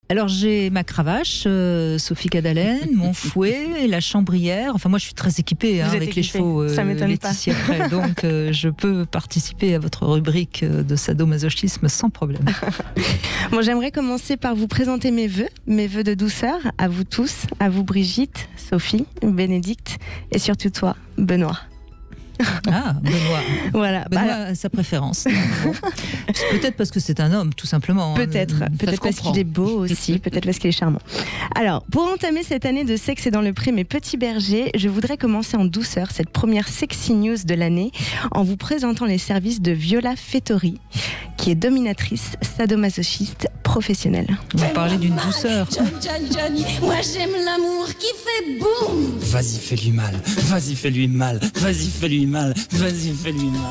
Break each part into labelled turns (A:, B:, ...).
A: Alors j'ai ma cravache, Sophie Cadalen, mon fouet, la chambrière. Enfin moi je suis très équipée avec les chevaux
B: ça m'étonne
A: Laetitia
B: pas.
A: Prel, donc je peux participer à votre rubrique de sadomasochisme sans problème.
B: Bon, j'aimerais commencer par vous présenter mes vœux de douceur à vous tous, à vous Brigitte, Sophie, Bénédicte et surtout toi, Benoît.
A: Ah, Benoît.
B: Voilà.
A: Benoît a sa préférence. Bon. Peut-être parce que c'est un homme, tout simplement.
B: Peut-être parce qu'il est beau aussi, peut-être parce qu'il est charmant. Alors, pour entamer cette année de Sexe et dans le pré, mes petits bergers, je voudrais commencer en douceur cette première sexy news de l'année en vous présentant les services de Viola Fettori, qui est dominatrice sadomasochiste professionnelle.
A: On va parler d'une douceur.
C: Johnny, moi j'aime l'amour qui fait boum.
D: Vas-y, fais-lui mal. Vas-y, fais-lui mal. Vas-y, fais-lui mal. Vas-y, fais-lui mal.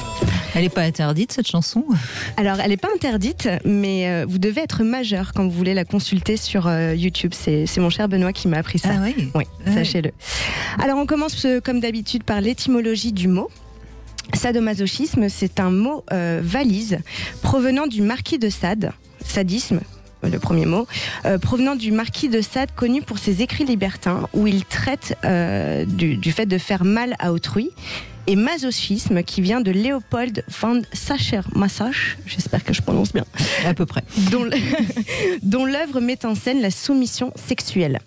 A: Elle n'est pas interdite, cette chanson?
B: Alors, elle n'est pas interdite, mais vous devez être majeur quand vous voulez la consulter sur YouTube. C'est mon cher Benoît qui m'a appris ça.
A: Ah oui.
B: Oui, sachez-le. Alors, on commence comme d'habitude par l'étymologie du mot. Sadomasochisme, c'est un mot valise provenant du marquis de Sade, sadisme, le premier mot, provenant du marquis de Sade, connu pour ses écrits libertins, où il traite du fait de faire mal à autrui, et masochisme, qui vient de Léopold von Sacher-Masoch, j'espère que je prononce bien,
A: À peu près.
B: dont l'œuvre met en scène la soumission sexuelle.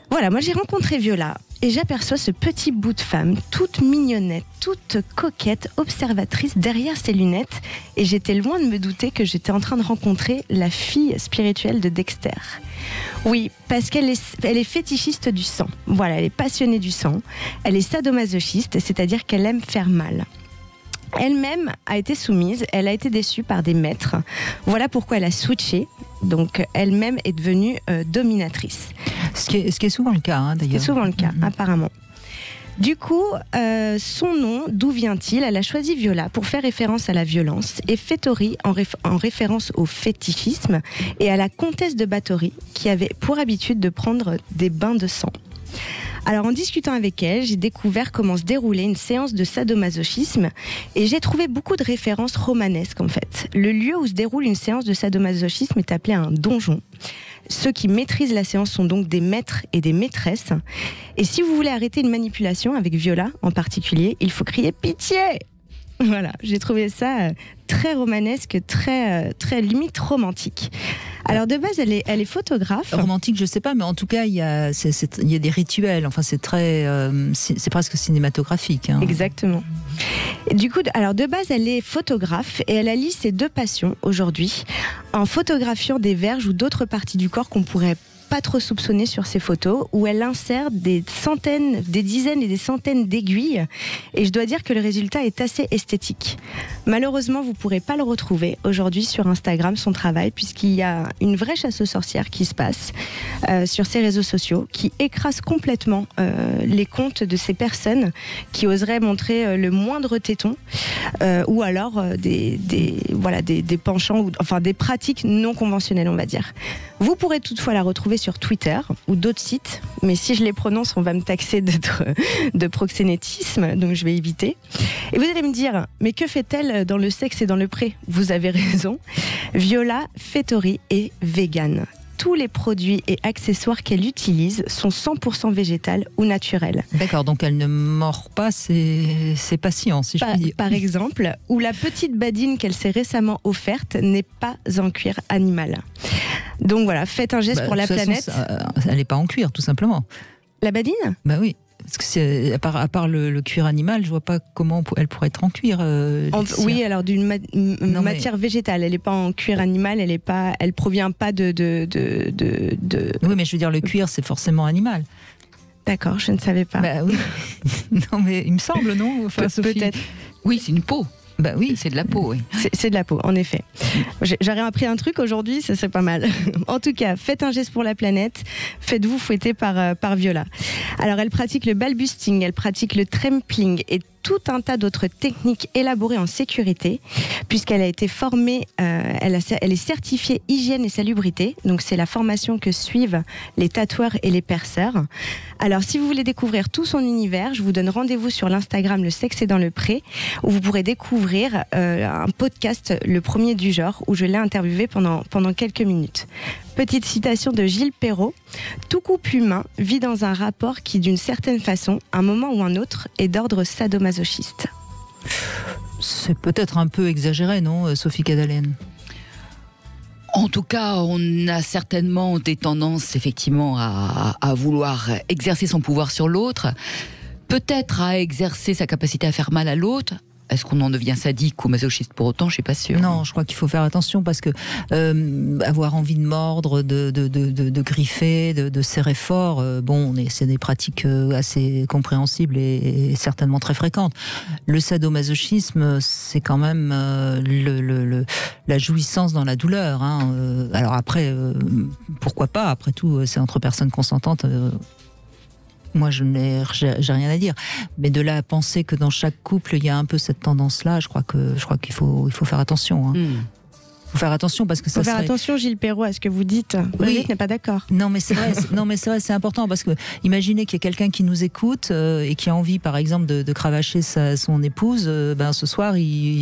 B: Voilà, moi j'ai rencontré Viola et j'aperçois ce petit bout de femme, toute mignonnette, toute coquette, observatrice derrière ses lunettes, et j'étais loin de me douter que j'étais en train de rencontrer la fille spirituelle de Dexter. Oui, parce qu'elle est fétichiste du sang. Voilà, elle est passionnée du sang. Elle est sadomasochiste, c'est-à-dire qu'elle aime faire mal. Elle-même a été soumise, elle a été déçue par des maîtres. Voilà pourquoi elle a switché. Donc elle-même est devenue dominatrice.
A: Ce qui est souvent le cas, d'ailleurs.
B: C'est souvent le cas, apparemment. Du coup, son nom, d'où vient-il? Elle a choisi Viola pour faire référence à la violence et Fettori en référence au fétichisme et à la comtesse de Bathory qui avait pour habitude de prendre des bains de sang. Alors en discutant avec elle, j'ai découvert comment se déroulait une séance de sadomasochisme et j'ai trouvé beaucoup de références romanesques en fait. Le lieu où se déroule une séance de sadomasochisme est appelé un donjon. Ceux qui maîtrisent la séance sont donc des maîtres et des maîtresses. Et si vous voulez arrêter une manipulation, avec Viola en particulier, il faut crier « Pitié !» Voilà, j'ai trouvé ça très romanesque, très limite romantique. Alors de base, elle est photographe.
A: Romantique, je sais pas, mais en tout cas, il y a des rituels. Enfin, c'est presque cinématographique.
B: Exactement. Et du coup, alors de base, elle est photographe et elle allie ses deux passions aujourd'hui en photographiant des verges ou d'autres parties du corps qu'on pourrait pas trop soupçonner sur ses photos, où elle insère des dizaines et des centaines d'aiguilles, et je dois dire que le résultat est assez esthétique. Malheureusement, vous pourrez pas le retrouver aujourd'hui sur Instagram, son travail, puisqu'il y a une vraie chasse aux sorcières qui se passe sur ses réseaux sociaux, qui écrase complètement les comptes de ces personnes qui oseraient montrer le moindre téton, ou alors des penchants, enfin des pratiques non conventionnelles, on va dire. Vous pourrez toutefois la retrouver sur Twitter ou d'autres sites, mais si je les prononce, on va me taxer de proxénétisme, donc je vais éviter. Et vous allez me dire, mais que fait-elle dans le sexe et dans le pré? Vous avez raison, Viola Fettori est végane. Tous les produits et accessoires qu'elle utilise sont 100% végétales ou naturels.
A: D'accord, donc elle ne mord pas ses patients, si je puis dire.
B: Par exemple, ou la petite badine qu'elle s'est récemment offerte n'est pas en cuir animal. Donc voilà, faites un geste pour la planète.
A: Elle n'est pas en cuir, tout simplement.
B: La badine?
A: Bah oui. Parce que à part le cuir animal, je vois pas comment elle pourrait être en cuir.
B: Oui, alors d'une matière végétale. Elle n'est pas en cuir animal. Elle provient pas de.
A: Oui, mais je veux dire, le cuir, c'est forcément animal.
B: D'accord, je ne savais pas.
A: Bah oui. Non, mais il me semble, non, enfin, Sophie.
B: Peut-être.
E: Oui, c'est une peau.
A: Bah oui,
E: c'est de la peau, oui.
B: C'est de la peau, en effet. J'aurais appris un truc aujourd'hui, ça serait pas mal. En tout cas, faites un geste pour la planète, faites-vous fouetter par Viola. Alors, elle pratique le balbusting, elle pratique le trampling et tout un tas d'autres techniques élaborées en sécurité, puisqu'elle a été formée, elle est certifiée hygiène et salubrité, donc c'est la formation que suivent les tatoueurs et les perceurs. Alors si vous voulez découvrir tout son univers, je vous donne rendez-vous sur l'Instagram Le Sexe est dans le pré, où vous pourrez découvrir un podcast, le premier du genre, où je l'ai interviewé pendant quelques minutes. Petite citation de Gilles Perrault. Tout couple humain vit dans un rapport qui, d'une certaine façon, à un moment ou un autre, est d'ordre sadomasochiste.
A: C'est peut-être un peu exagéré, non, Sophie Cadalen?
E: En tout cas, on a certainement des tendances, effectivement, à vouloir exercer son pouvoir sur l'autre, peut-être à exercer sa capacité à faire mal à l'autre. Est-ce qu'on en devient sadique ou masochiste pour autant? Je suis pas sûre.
A: Non, je crois qu'il faut faire attention parce que avoir envie de mordre, de griffer, de serrer fort, c'est des pratiques assez compréhensibles et certainement très fréquentes. Le sadomasochisme, c'est quand même la jouissance dans la douleur. Hein. Alors après, pourquoi pas? Après tout, c'est entre personnes consentantes. Moi, j'ai rien à dire. Mais de là à penser que dans chaque couple, il y a un peu cette tendance-là, je crois qu'il faut faire attention. Hein. Faut faire attention parce que ça.
B: Faut faire attention, Gilles Perrault, à ce que vous dites.
A: Oui,
B: n'est pas d'accord.
A: Non, mais c'est vrai. C'est important parce que imaginez qu'il y a quelqu'un qui nous écoute et qui a envie, par exemple, de cravacher son épouse. Ce soir,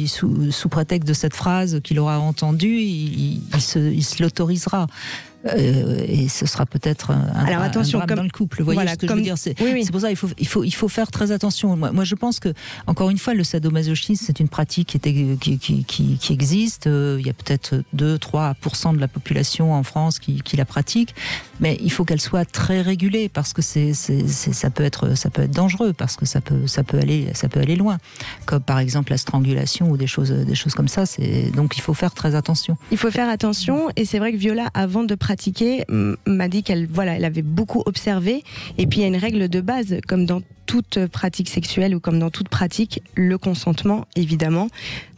A: sous prétexte de cette phrase qu'il aura entendue, il se l'autorisera. Et ce sera peut-être un drame dans le couple. Vous voyez ce que je veux dire? C'est pour ça il faut faire très attention. Moi, je pense que, encore une fois, le sadomasochisme, c'est une pratique qui existe. Il y a peut-être 2-3% de la population en France qui la pratique, mais il faut qu'elle soit très régulée parce que ça peut être dangereux parce que ça peut aller loin. Comme par exemple la strangulation ou des choses comme ça. Donc il faut faire très attention.
B: Il faut faire attention, et c'est vrai que Viola, avant de pratiquer, m'a dit qu'elle avait beaucoup observé, et puis il y a une règle de base, comme dans toute pratique sexuelle ou comme dans toute pratique, le consentement, évidemment,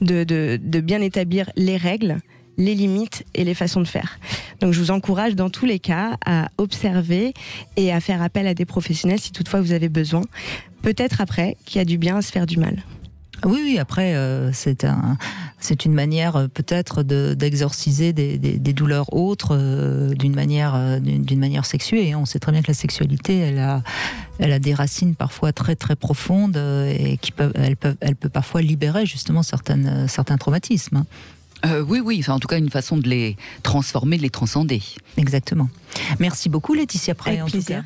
B: de bien établir les règles, les limites et les façons de faire. Donc je vous encourage dans tous les cas à observer et à faire appel à des professionnels si toutefois vous avez besoin. Peut-être après qu'il y a du bien à se faire du mal.
A: Oui, après, c'est une manière peut-être d'exorciser des douleurs autres d'une manière sexuée. On sait très bien que la sexualité, elle a des racines parfois très très profondes et elle peut parfois libérer justement certains traumatismes.
E: Oui, enfin, en tout cas une façon de les transformer, de les transcender.
A: Exactement. Merci beaucoup Laetitia Prey.
B: Avec plaisir.